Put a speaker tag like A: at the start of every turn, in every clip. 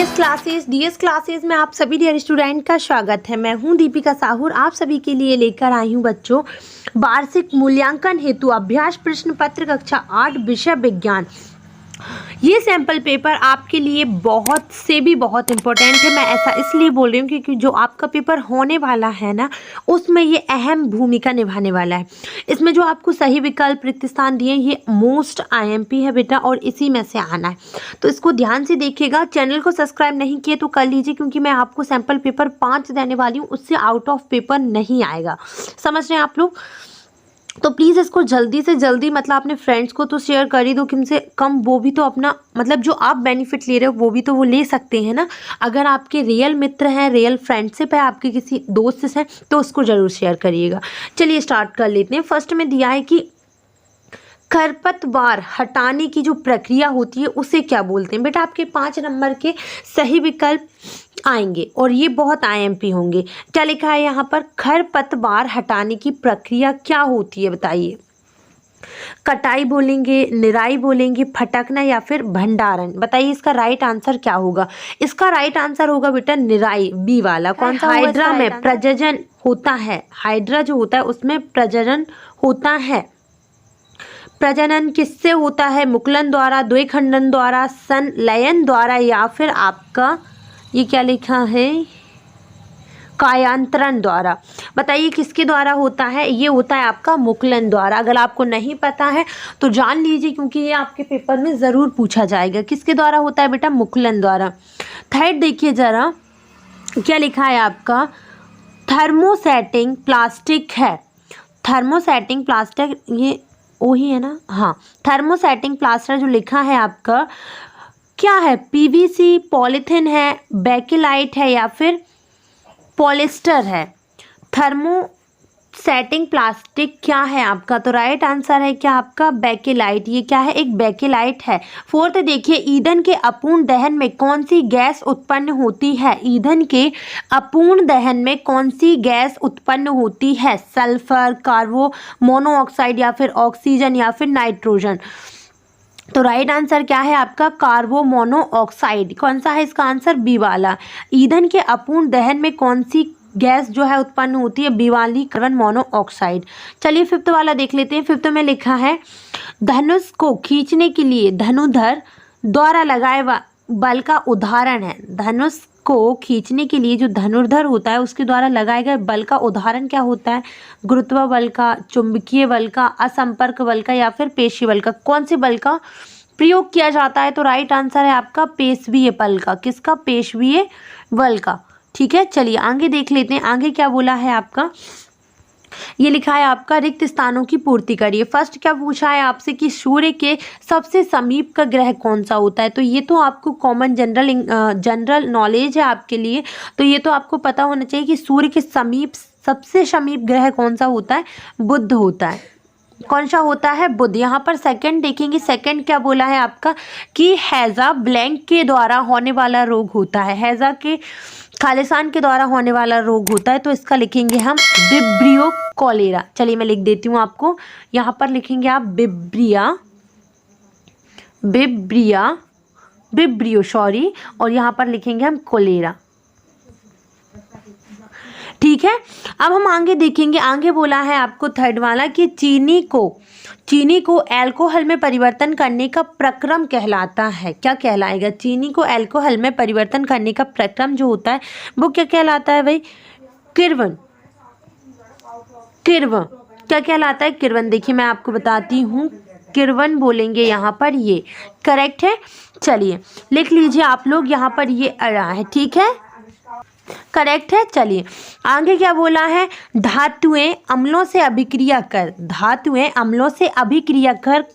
A: DS classes में आप सभी डियर स्टूडेंट का स्वागत है। मैं हूं दीपिका साहू। आप सभी के लिए लेकर आई हूं बच्चों वार्षिक मूल्यांकन हेतु अभ्यास प्रश्न पत्र कक्षा 8 विषय विज्ञान। ये सैंपल पेपर आपके लिए बहुत इम्पोर्टेंट है। मैं ऐसा इसलिए बोल रही हूँ क्योंकि जो आपका पेपर होने वाला है ना, उसमें ये अहम भूमिका निभाने वाला है। इसमें जो आपको सही विकल्प रिक्त स्थान दिए ये मोस्ट आईएमपी है बेटा, और इसी में से आना है, तो इसको ध्यान से देखिएगा। चैनल को सब्सक्राइब नहीं किए तो कर लीजिए, क्योंकि मैं आपको सैंपल पेपर 5 देने वाली हूँ, उससे आउट ऑफ पेपर नहीं आएगा। समझ रहे हैं आप लोग? तो प्लीज़ इसको जल्दी से जल्दी मतलब अपने फ्रेंड्स को तो शेयर कर ही दो, कम से कम वो भी तो अपना मतलब जो आप बेनिफिट ले रहे हो वो भी तो वो ले सकते हैं ना। अगर आपके रियल मित्र हैं, रियल फ्रेंडशिप है आपके किसी दोस्त से, तो उसको ज़रूर शेयर करिएगा। चलिए स्टार्ट कर लेते हैं। फर्स्ट में दिया है कि खरपतवार हटाने की जो प्रक्रिया होती है उसे क्या बोलते हैं। बेटा आपके 5 नंबर के सही विकल्प आएंगे और ये बहुत आईएमपी होंगे। क्या लिखा है यहाँ पर? खरपतवार हटाने की प्रक्रिया क्या होती है बताइए। कटाई बोलेंगे, निराई बोलेंगे, फटकना या फिर भंडारण। बताइए इसका राइट आंसर क्या होगा। इसका राइट आंसर होगा बेटा निराई, बी वाला। कौन सा? हाइड्रा में प्रजनन होता है। हाइड्रा जो होता है उसमें प्रजनन होता है। प्रजनन किससे होता है? मुकुलन द्वारा, द्विखंडन द्वारा, संलयन द्वारा या फिर आपका ये क्या लिखा है, कायांतरण द्वारा। बताइए किसके द्वारा होता है? ये होता है आपका मुकुलन द्वारा। अगर आपको नहीं पता है तो जान लीजिए, क्योंकि ये आपके पेपर में ज़रूर पूछा जाएगा। किसके द्वारा होता है बेटा? मुकुलन द्वारा। थर्ड देखिए ज़रा क्या लिखा है आपका, थर्मोसेटिंग प्लास्टिक है। थर्मोसेटिंग प्लास्टिक ये वही है ना? हाँ, थर्मोसेटिंग प्लास्टर जो लिखा है आपका क्या है? पीवीसी, पॉलीथिन है, बेकेलाइट है या फिर पॉलिस्टर है। थर्मोसेटिंग प्लास्टिक क्या है आपका? तो राइट आंसर है क्या आपका? बेकेलाइट। ये क्या है? एक बेकेलाइट है। फोर्थ देखिए, ईंधन के अपूर्ण दहन में कौन सी गैस उत्पन्न होती है? ईंधन के अपूर्ण दहन में कौन सी गैस उत्पन्न होती है? सल्फर, कार्बन मोनोऑक्साइड या फिर ऑक्सीजन या फिर नाइट्रोजन। तो राइट आंसर क्या है आपका? Carbon monoxide. कौन सा है इसका आंसर? बी वाला। ईंधन के अपूर्ण दहन में कौन सी गैस जो है उत्पन्न होती है? बी वाली, कार्बन मोनोऑक्साइड। चलिए फिफ्थ वाला देख लेते हैं। फिफ्थ में लिखा है धनुष को खींचने के लिए धनुर्धर द्वारा लगाए बल का उदाहरण है। धनुष को खींचने के लिए जो धनुर्धर होता है उसके द्वारा लगाए गए बल का उदाहरण क्या होता है? गुरुत्व बल का, चुंबकीय बल का, असंपर्क बल का या फिर पेशी बल का। कौन से बल का प्रयोग किया जाता है? तो राइट आंसर है आपका पेशवीय बल का। किसका? पेशवीय बल का। ठीक है, चलिए आगे देख लेते हैं। आगे क्या बोला है आपका? ये लिखा है आपका रिक्त स्थानों की पूर्ति करिए। फर्स्ट क्या पूछा है आपसे कि सूर्य के सबसे समीप का ग्रह कौन सा होता है। तो ये तो आपको कॉमन जनरल नॉलेज है आपके लिए, तो ये तो आपको पता होना चाहिए कि सूर्य के समीप सबसे समीप ग्रह कौन सा होता है? बुध होता है। कौन सा होता है? बुध। यहाँ पर सेकंड देखेंगे। सेकंड क्या बोला है आपका कि हैजा ब्लैंक के द्वारा होने वाला रोग होता है। हैजा के खालिस्तान के द्वारा होने वाला रोग होता है, तो इसका लिखेंगे हम विब्रियो कॉलेरा। चलिए मैं लिख देती हूँ आपको। यहाँ पर लिखेंगे आप विब्रियो सॉरी, और यहाँ पर लिखेंगे हम कोलेरा। ठीक है, अब हम आगे देखेंगे। आगे बोला है आपको थर्ड वाला कि चीनी को अल्कोहल में परिवर्तन करने का प्रक्रम कहलाता है। क्या कहलाएगा? चीनी को अल्कोहल में परिवर्तन करने का प्रक्रम जो होता है वो क्या कहलाता है भाई? किण्वन। क्या कहलाता है? किण्वन। देखिए मैं आपको बताती हूँ, किण्वन बोलेंगे यहाँ पर। ये करेक्ट है। चलिए लिख लीजिए आप लोग, यहाँ पर ये आ रहा है। ठीक है, करेक्ट है। चलिए आगे क्या बोला है? धातुएं अम्लों से अभिक्रिया कर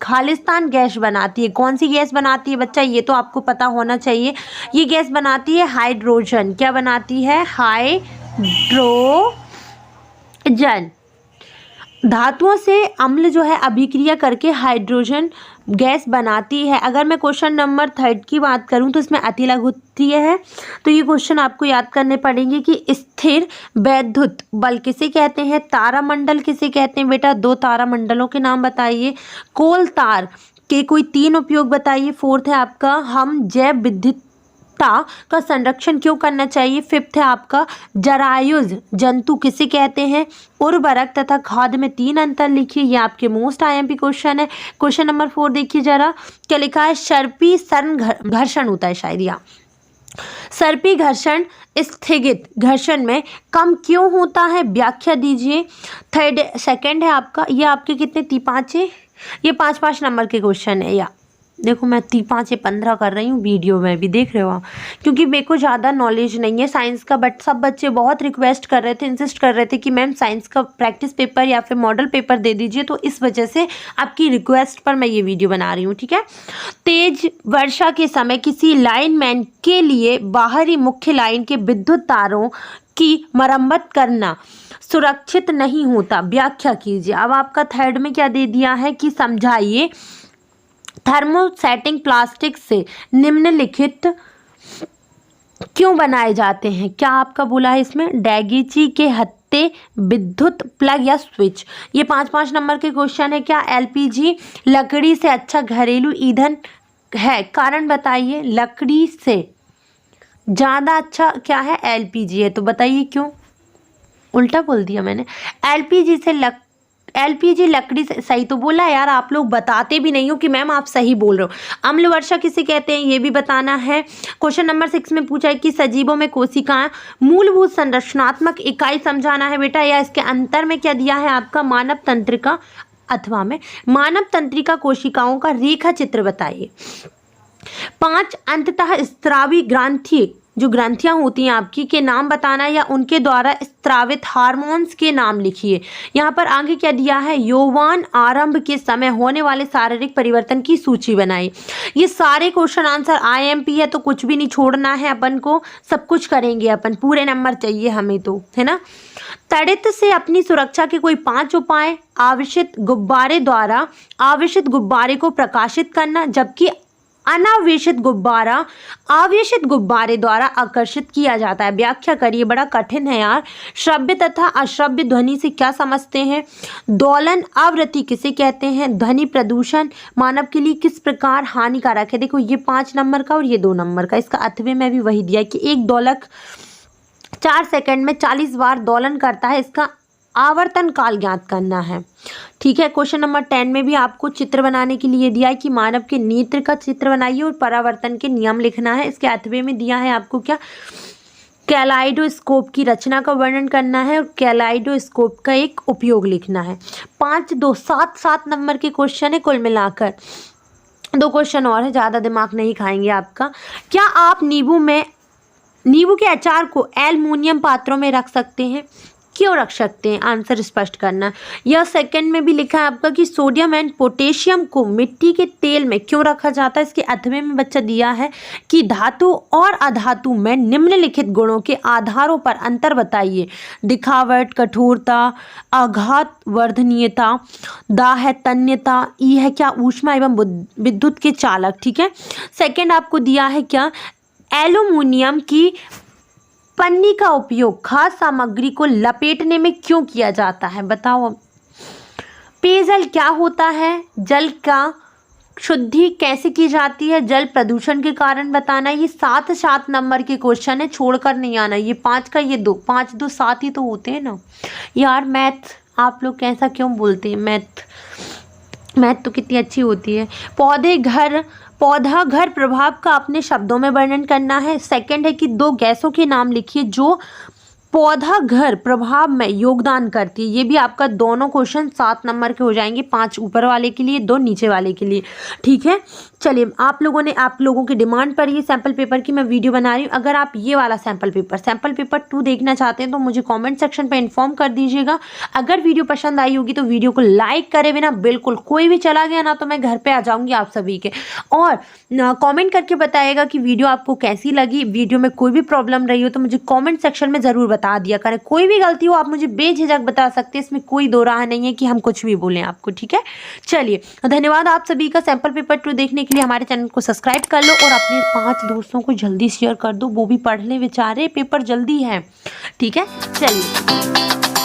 A: खालिस्तान गैस बनाती है। कौन सी गैस बनाती है बच्चा? ये तो आपको पता होना चाहिए। ये गैस बनाती है हाइड्रोजन। क्या बनाती है? हाइड्रोजन। धातुओं से अम्ल जो है अभिक्रिया करके हाइड्रोजन गैस बनाती है। अगर मैं क्वेश्चन नंबर 3 की बात करूं तो इसमें अति लघुत्तरीय है, तो ये क्वेश्चन आपको याद करने पड़ेंगे कि स्थिर वैद्युत बल किसे कहते हैं? तारामंडल किसे कहते हैं बेटा? 2 तारामंडलों के नाम बताइए। कोल तार के कोई 3 उपयोग बताइए। फोर्थ है आपका हम जैव विद्युत का संरक्षण क्यों करना चाहिए। 5th है आपका जरायुज जंतु किसे कहते हैं। उर्वरक तथा खाद में 3 अंतर लिखिए। ये आपके मोस्ट आईएमपी क्वेश्चन है। क्वेश्चन नंबर 4 देखिए जरा, क्या लिखा है। सर्पी सन घर्षण होता है शायद, या सर्पी घर्षण स्थगित घर्षण में कम क्यों होता है, व्याख्या दीजिए। सेकंड है आपका, ये आपके कितने 5 है, ये 5 नंबर के क्वेश्चन है। या देखो मैं 5 से 15 कर रही हूँ वीडियो में भी, देख रहे हो आप, क्योंकि मेरे को ज़्यादा नॉलेज नहीं है साइंस का, बट सब बच्चे बहुत रिक्वेस्ट कर रहे थे, इंसिस्ट कर रहे थे कि मैम साइंस का प्रैक्टिस पेपर या फिर मॉडल पेपर दे दीजिए, तो इस वजह से आपकी रिक्वेस्ट पर मैं ये वीडियो बना रही हूँ, ठीक है। तेज वर्षा के समय किसी लाइनमैन के लिए बाहरी मुख्य लाइन के विद्युत तारों की मरम्मत करना सुरक्षित नहीं होता, व्याख्या कीजिए। अब आपका थर्ड में क्या दे दिया है कि समझाइए, थर्मोसेटिंग प्लास्टिक से निम्नलिखित क्यों बनाए जाते हैं। क्या आपका बोला है इसमें, डैगीची के हत्थे, विद्युत प्लग या स्विच। ये 5 नंबर के क्वेश्चन है। क्या एलपीजी लकड़ी से अच्छा घरेलू ईंधन है, कारण बताइए। लकड़ी से ज़्यादा अच्छा क्या है, एलपीजी है, तो बताइए क्यों। उल्टा बोल दिया मैंने, एलपीजी लकड़ी से, सही तो बोला यार, आप लोग बताते भी नहीं हो कि मैम आप सही बोल रहे हो। अम्ल वर्षा किसे कहते हैं, ये भी बताना है। क्वेश्चन नंबर 6 में पूछा है कि सजीवों में कोशिकाएं मूलभूत संरचनात्मक इकाई समझाना है बेटा, या इसके अंतर में क्या दिया है आपका, मानव तंत्रिका अथवा में मानव तंत्रिका कोशिकाओं का रेखा चित्र बताइए। 5 अंततः स्त्रावी ग्रंथि, जो ग्रंथियां होती हैं आपकी, के नाम बताना या उनके द्वारा स्त्रावित हार्मोन्स के नाम लिखिए। यहाँ पर आगे क्या दिया है, यौवन आरंभ के समय होने वाले शारीरिक परिवर्तन की सूची बनाई। ये सारे क्वेश्चन आंसर आईएमपी है, तो कुछ भी नहीं छोड़ना है अपन को, सब कुछ करेंगे अपन, पूरे नंबर चाहिए हमें तो, है ना। तड़ित से अपनी सुरक्षा के कोई 5 उपाय। आवेशित गुब्बारे द्वारा आवेशित गुब्बारे को प्रकाशित करना, जबकि अनावेशित गुब्बारा आवेशित गुब्बारे द्वारा आकर्षित किया जाता है, व्याख्या करिए। बड़ा कठिन है यार। श्रव्य तथा अश्रव्य ध्वनि से क्या समझते हैं। दोलन आवृत्ति किसे कहते हैं। ध्वनि प्रदूषण मानव के लिए किस प्रकार हानिकारक है। देखो ये 5 नंबर का और ये 2 नंबर का, इसका अथवे में भी वही दिया है कि एक दोलक 4 सेकंड में 40 बार दोलन करता है, इसका आवर्तन काल ज्ञात करना है, ठीक है। क्वेश्चन नंबर 10 में भी आपको चित्र बनाने के लिए दिया है कि मानव के नेत्र का चित्र बनाइए और परावर्तन के नियम लिखना है। इसके अथवे में दिया है आपको क्या, कैलाइडोस्कोप की रचना का वर्णन करना है और कैलाइडोस्कोप का एक उपयोग लिखना है। 5 2 7 नंबर के क्वेश्चन है कुल मिलाकर। 2 क्वेश्चन और है, ज़्यादा दिमाग नहीं खाएंगे आपका। क्या आप नींबू के अचार को एल्युमिनियम पात्रों में रख सकते हैं, क्यों रख सकते हैं, आंसर स्पष्ट करना। यह सेकंड में भी लिखा है आपका कि सोडियम एंड पोटेशियम को मिट्टी के तेल में क्यों रखा जाता है। इसके अथवे में बच्चा दिया है कि धातु और अधातु में निम्नलिखित गुणों के आधारों पर अंतर बताइए। दिखावट, कठोरता, आघात वर्धनीयता, दाह तन्यता, ई है क्या, ऊष्मा एवं विद्युत के चालक, ठीक है। सेकेंड आपको दिया है क्या, एल्यूमिनियम की पन्नी का उपयोग खाद्य सामग्री को लपेटने में क्यों किया जाता है, बताओ। पेयजल क्या होता है, जल का शुद्धि कैसे की जाती है, जल प्रदूषण के कारण बताना। ये 7 नंबर के क्वेश्चन है, छोड़कर नहीं आना। ये 5 का, ये 2 5 2 7 ही तो होते हैं ना यार। मैथ आप लोग कैसा क्यों बोलते हैं, मैथ तो कितनी अच्छी होती है। पौधा घर प्रभाव का अपने शब्दों में वर्णन करना है। सेकंड है कि 2 गैसों के नाम लिखिए जो पौधा घर प्रभाव में योगदान करती है। ये भी आपका दोनों क्वेश्चन 7 नंबर के हो जाएंगे, 5 ऊपर वाले के लिए, 2 नीचे वाले के लिए, ठीक है। चलिए आप लोगों की डिमांड पर ये सैम्पल पेपर की मैं वीडियो बना रही हूँ। अगर आप ये वाला सैम्पल पेपर 2 देखना चाहते हैं तो मुझे कमेंट सेक्शन पे इन्फॉर्म कर दीजिएगा। अगर वीडियो पसंद आई होगी तो वीडियो को लाइक करे बिना बिल्कुल कोई भी चला गया ना तो मैं घर पर आ जाऊँगी आप सभी के, और कॉमेंट करके बताइएगा कि वीडियो आपको कैसी लगी। वीडियो में कोई भी प्रॉब्लम रही हो तो मुझे कॉमेंट सेक्शन में ज़रूर बता दिया करें। कोई भी गलती हो आप मुझे बेझिझक बता सकते हैं, इसमें कोई दो राह नहीं है कि हम कुछ भी बोलें आपको, ठीक है। चलिए धन्यवाद आप सभी का। सैंपल पेपर 2 देखने के लिए हमारे चैनल को सब्सक्राइब कर लो और अपने 5 दोस्तों को जल्दी शेयर कर दो, वो भी पढ़ ले बेचारे, पेपर जल्दी है, ठीक है। चलिए।